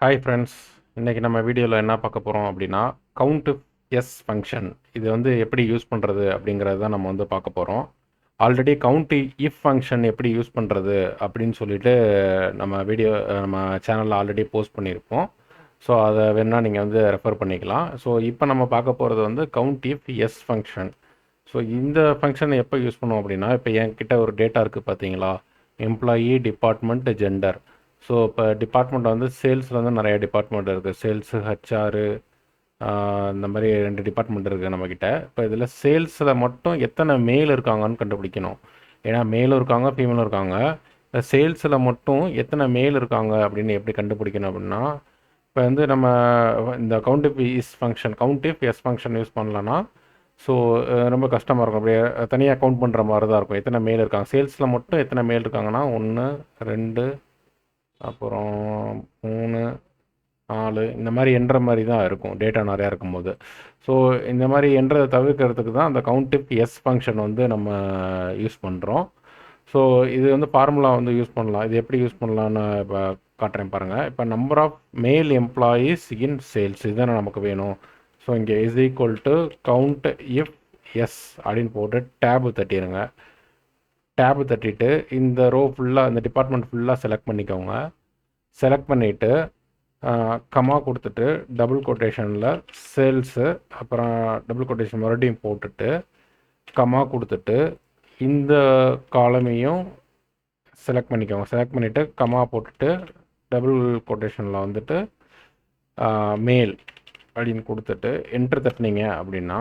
Hi friends, இன்றைக்கி நம்ம வீடியோவில் என்ன பார்க்க போகிறோம் அப்படின்னா கவுண்ட் எஸ் ஃபங்க்ஷன். இது எப்படி யூஸ் பண்ணுறது அப்படிங்கிறது தான் நம்ம பார்க்க போகிறோம். ஆல்ரெடி கவுண்ட் இஃப் ஃபங்க்ஷன் எப்படி யூஸ் பண்ணுறது அப்படின்னு சொல்லிட்டு நம்ம சேனலில் ஆல்ரெடி போஸ்ட் பண்ணியிருப்போம். ஸோ அதை வேணால் நீங்கள் ரெஃபர் பண்ணிக்கலாம். ஸோ இப்போ நம்ம பார்க்க போகிறது count if S function. So இந்த ஃபங்க்ஷனை எப்போ யூஸ் பண்ணுவோம் அப்படின்னா, இப்போ என்கிட்ட ஒரு டேட்டா இருக்குது பார்த்தீங்களா, எம்ப்ளாயி, டிபார்ட்மெண்ட், ஜெண்டர். ஸோ இப்போ டிபார்ட்மெண்ட் சேல்ஸில் நிறைய டிபார்ட்மெண்ட் இருக்குது. சேல்ஸு, ஹெச்ஆரு, இந்த மாதிரி 2 டிபார்ட்மெண்ட் இருக்குது நம்மக்கிட்ட. இப்போ இதில் சேல்ஸில் மட்டும் எத்தனை மேல் இருக்காங்கன்னு கண்டுபிடிக்கணும். ஏன்னா மேலும் இருக்காங்க, ஃபீமேலும் இருக்காங்க. இப்போ சேல்ஸில் மட்டும் எத்தனை மேல் இருக்காங்க அப்படின்னு எப்படி கண்டுபிடிக்கணும் அப்படின்னா, இப்போ நம்ம இந்த count if S function use பண்ணலன்னா, ஸோ ரொம்ப கஷ்டமாக இருக்கும். அப்படியே தனியாக கவுண்ட் பண்ணுற மாதிரி தான் இருக்கும். எத்தனை மேல் இருக்காங்க, சேல்ஸில் மட்டும் எத்தனை மேல் இருக்காங்கன்னா 1, 2, அப்புறம் 3, 4 இந்த மாதிரி எண்ற மாதிரி தான் இருக்கும் டேட்டா நிறையா இருக்கும்போது. ஸோ இந்த மாதிரி எண்றதை தவிர்க்கிறதுக்கு தான் அந்த கவுண்ட் இஃப் எஸ் ஃபங்க்ஷன் நம்ம யூஸ் பண்ணுறோம். ஸோ இது ஃபார்முலா யூஸ் பண்ணலாம். இது எப்படி யூஸ் பண்ணலான்னு இப்போ காட்டுறேன் பாருங்கள். இப்போ number of male employees in sales இதுதானே நமக்கு வேணும். ஸோ இங்கே is equal to count if s அப்படின்னு போட்டு டேபு தட்டிடுங்க. டேபு தட்டிட்டு இந்த ரோ ஃபுல்லாக, இந்த டிபார்ட்மெண்ட் ஃபுல்லாக செலக்ட் பண்ணிக்கோங்க. செலக்ட் பண்ணிவிட்டு கமா கொடுத்துட்டு டபுள் கொட்டேஷனில் சேல்ஸு, அப்புறம் டபுள் கொட்டேஷன் மறுபடியும் போட்டுட்டு கமா கொடுத்துட்டு இந்த காலமையும் செலக்ட் பண்ணிக்கோங்க. செலக்ட் பண்ணிவிட்டு கமா போட்டுட்டு டபுள் கொட்டேஷனில் மேல் அப்படின்னு கொடுத்துட்டு என்ட்ரு தட்டினீங்க அப்படின்னா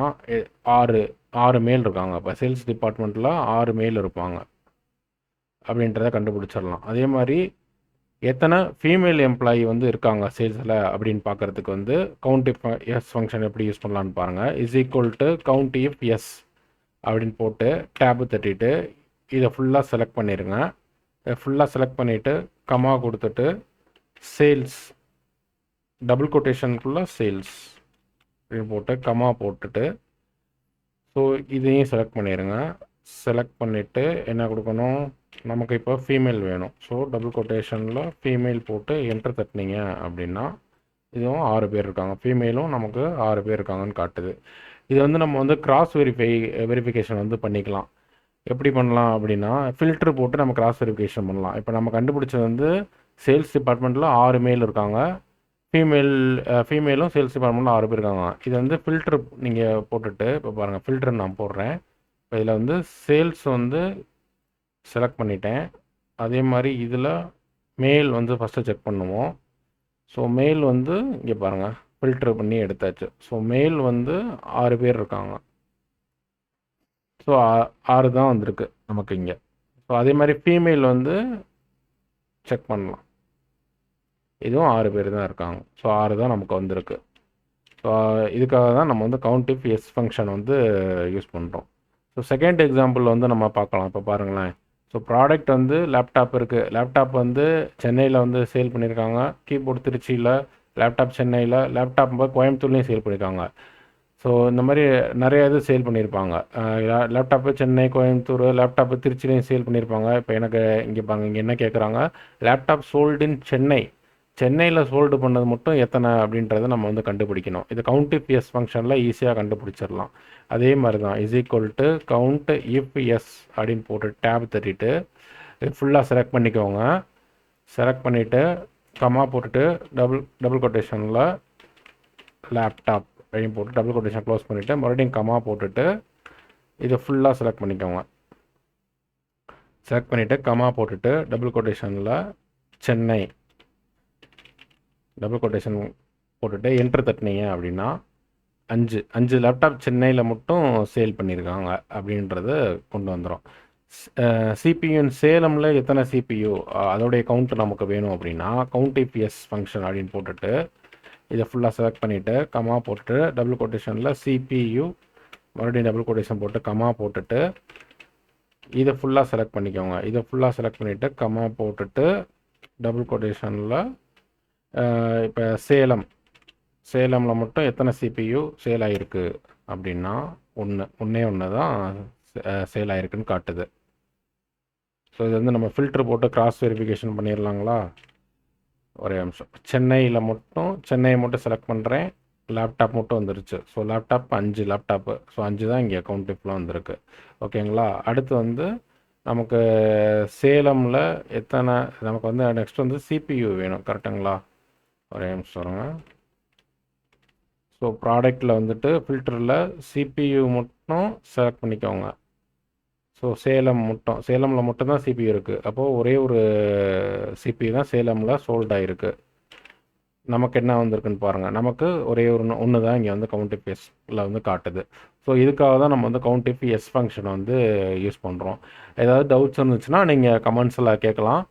6 மேல் இருக்காங்க. இப்போ சேல்ஸ் டிபார்ட்மெண்ட்டில் 6 மேல் இருப்பாங்க அப்படின்றத கண்டுபிடிச்சிடலாம். அதே மாதிரி எத்தனை ஃபீமேல் எம்ப்ளாயி இருக்காங்க சேல்ஸில் அப்படின்னு பார்க்குறதுக்கு கவுண்ட் இஃப் எஸ் ஃபங்க்ஷன் எப்படி யூஸ் பண்ணலான்னு பாருங்கள். Is equal to count if s அப்படின்னு போட்டு டேபு தட்டிட்டு இதை ஃபுல்லாக செலக்ட் பண்ணிடுங்க. ஃபுல்லாக செலக்ட் பண்ணிவிட்டு கமா கொடுத்துட்டு சேல்ஸ் டபுள் கொட்டேஷனுக்குள்ளே சேல்ஸ் அப்படின்னு போட்டு கமா போட்டுட்டு ஸோ இதையும் செலக்ட் பண்ணிடுங்க. செலக்ட் பண்ணிவிட்டு என்ன கொடுக்கணும், நமக்கு இப்போ ஃபீமேல் வேணும். ஸோ டபுள் கொட்டேஷனில் ஃபீமேல் போட்டு என்ட்ரு தட்டினீங்க அப்படின்னா இதுவும் 6 பேர் இருக்காங்க. ஃபீமேலும் நமக்கு 6 பேர் இருக்காங்கன்னு காட்டுது. இது நம்ம கிராஸ் வெரிஃபிகேஷன் பண்ணிக்கலாம். எப்படி பண்ணலாம் அப்படின்னா, ஃபில்ட்ரு போட்டு நம்ம கிராஸ் வெரிஃபிகேஷன் பண்ணலாம். இப்போ நம்ம கண்டுபிடிச்சது சேல்ஸ் டிபார்ட்மெண்ட்டில் 6 மேல் இருக்காங்க, ஃபீமேலும் சேல்ஸ் டிபார்ட்மெண்ட்டில் 6 பேர் இருக்காங்க. இது ஃபில்ட்ரு நீங்கள் போட்டுட்டு இப்போ பாருங்கள், ஃபில்ட்ரு நான் போடுறேன். இப்போ இதில் சேல்ஸ் செலக்ட் பண்ணிட்டேன். அதே மாதிரி இதில் மேல் ஃபஸ்ட்டு செக் பண்ணுவோம். ஸோ மேல் இங்கே பாருங்கள், ஃபில்ட்ரு பண்ணி எடுத்தாச்சு. ஸோ மேல் 6 பேர் இருக்காங்க. ஸோ 6 தான் வந்திருக்கு நமக்கு இங்கே. ஸோ அதே மாதிரி ஃபீமேல் செக் பண்ணலாம். இதுவும் 6 பேர் தான் இருக்காங்க. ஸோ 6 தான் நமக்கு வந்திருக்கு. ஸோ இதுக்காக தான் நம்ம count if S function use பண்ணுறோம். ஸோ செகண்ட் எக்ஸாம்பிள் நம்ம பார்க்கலாம். இப்போ பாருங்களேன். ஸோ ப்ராடக்ட் லேப்டாப் இருக்குது. லேப்டாப் சென்னையில் சேல் பண்ணியிருக்காங்க, கீபோர்டு திருச்சியில், லேப்டாப் சென்னையில், லேப்டாப் கோயம்புத்தூர்லேயும் சேல் பண்ணியிருக்காங்க. ஸோ இந்த மாதிரி நிறைய இது சேல் பண்ணியிருப்பாங்க. லேப்டாப்பு சென்னை, கோயம்புத்தூர், லேப்டாப்பு திருச்சிலையும் சேல் பண்ணியிருப்பாங்க. இப்போ எனக்கு இங்கே பாருங்க, இங்கே என்ன கேட்குறாங்க, லேப்டாப் சோல்டு இன் சென்னையில் சோல்டு பண்ணது மட்டும் எத்தனை அப்படின்றத நம்ம கண்டுபிடிக்கணும். இது கவுண்ட் இஃப் எஸ் ஃபங்க்ஷனில் ஈஸியாக கண்டுபிடிச்சிடலாம். அதே மாதிரி தான் is equal to count if s அப்படின்னு போட்டு டேப் தட்டிட்டு இது ஃபுல்லாக செலக்ட் பண்ணிக்கோங்க. செலக்ட் பண்ணிவிட்டு கமா போட்டுட்டு டபுள் கொட்டேஷனில் லேப்டாப் அப்படின்னு போட்டு டபுள் கொட்டேஷன் க்ளோஸ் பண்ணிவிட்டு மறுபடியும் கமா போட்டுட்டு இதை ஃபுல்லாக செலக்ட் பண்ணிக்கோங்க. செலக்ட் பண்ணிவிட்டு கமா போட்டுட்டு டபுள் கொட்டேஷனில் சென்னை டபுள் கொட்டேஷன் போட்டுட்டு என்ட்ரு தட்டினீங்க அப்படின்னா 5 லேப்டாப் சென்னையில் மட்டும் சேல் பண்ணியிருக்காங்க அப்படின்றத கொண்டு வந்துடும். சிபியூ சேலமில் எத்தனை சிபியூ அதோடைய கவுண்ட் நமக்கு வேணும் அப்படின்னா கவுண்ட் இஃப் எஸ் ஃபங்க்ஷன் அப்படின்னு போட்டுட்டு இதை ஃபுல்லாக செலக்ட் பண்ணிவிட்டு கமா போட்டுட்டு டபுள் கொட்டேஷனில் சிபியூ மறுபடியும் டபுள் கொட்டேஷன் போட்டு கமா போட்டுட்டு இதை ஃபுல்லாக செலக்ட் பண்ணிக்கோங்க. இதை ஃபுல்லாக செலக்ட் பண்ணிவிட்டு கமா போட்டுட்டு டபுள் கொட்டேஷனில் இப்போ சேலமில் மட்டும் எத்தனை சிபியூ சேல் ஆகிருக்கு அப்படின்னா ஒன்று தான் சேல் ஆகிருக்குன்னு காட்டுது. ஸோ இது நம்ம ஃபில்ட்ரு போட்டு கிராஸ் வெரிஃபிகேஷன் பண்ணிடலாங்களா. ஒரே நிமிஷம். சென்னையை மட்டும் செலக்ட் பண்ணுறேன். லேப்டாப் மட்டும் வந்துருச்சு. So laptop 5 laptop. ஸோ 5 தான் இங்கே கவுண்ட் இஃப்ல வந்திருக்கு. ஓகேங்களா? அடுத்து வந்து நமக்கு சேலமில் எத்தனை, நமக்கு வந்து நெக்ஸ்ட் வந்து சிபியு வேணும். கரெக்டுங்களா? ஒரே நிமிஷம் வருங்க. ஸோ ப்ராடக்டில் வந்துட்டு ஃபில்டரில் சிபியு மட்டும் செலக்ட் பண்ணிக்கோங்க. ஸோ சேலமில் மட்டும்தான் சிபியு இருக்குது. அப்போது ஒரே ஒரு சிபியு தான் சேலமில் சோல்ட் ஆகிருக்கு. நமக்கு என்ன வந்திருக்குன்னு பாருங்கள். நமக்கு ஒரே ஒன்று தான் இங்கே வந்து கவுண்ட் இஃப் எஸ்ல வந்து காட்டுது. ஸோ இதுக்காக தான் நம்ம வந்து கவுண்ட் இஃப் எஸ் ஃபங்க்ஷனை வந்து யூஸ் பண்ணுறோம். ஏதாவது டவுட்ஸ் இருந்துச்சுன்னா நீங்கள் கமெண்ட்ஸில் கேட்கலாம்.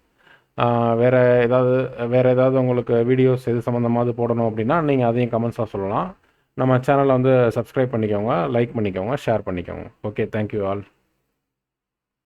வேறு ஏதாவது உங்களுக்கு வீடியோஸ் எது சம்மந்தமாவது போடணும் அப்படின்னா நீங்கள் அதையும் கமெண்ட்ஸாக சொல்லலாம். நம்ம சேனலை வந்து சப்ஸ்கிரைப் பண்ணிக்கோங்க, லைக் பண்ணிக்கோங்க, ஷேர் பண்ணிக்கோங்க. Okay, thank you all.